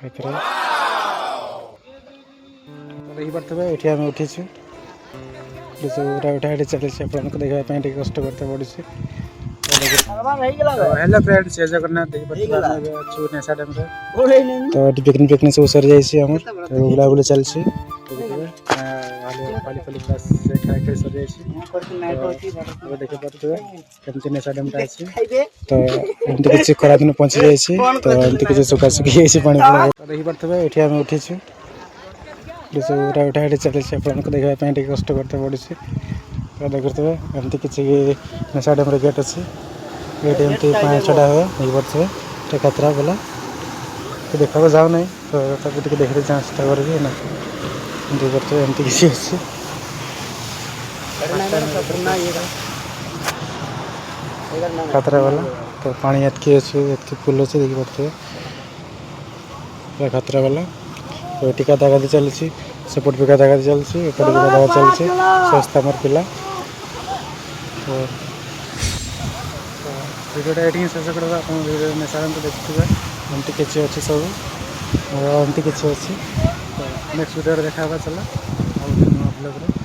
देखिपे ये आम उठीचु उठा उठा चली देखा कष्ट करते पड़े। हेलो फ्रेंड्स जय जगन्नाथ देखिए नेशा डैम तो पिकनिक पिकनिक सब सरी जाइए बुला बुला चलती देखिए कमी नेशा डैमटा अच्छी तो एमती किसी खरा दिन पहुँची जाइए तो एमती किसी सुखा सुखी पानी देखिपे ये आम उठीचु उठा उठा चली देखा कष्ट करते पड़े। देखुए एमती किसी नेशा डैम गेट अच्छी ये एमती पाँच छटा हुए देखिए खतरा बोला तो देखा जाऊ ना तो देखते चेष्टा करी ना देखते एमती किसी अच्छी खतरा वाला तो पानी एतकी अच्छे एतकी फुल अच्छे देखी पारे खतरा वाला तो ये गाधागाधि चलती सेपट भी गाधागाधि चलती एपटे भी गाधागाधि चलती समस्त आम पिला तो भिडियोटा ये शेष कर नेशा डैम देखुए एमती किसी अच्छी सब एमती किसी अच्छी नेक्स्ट भिडियो देखा चला।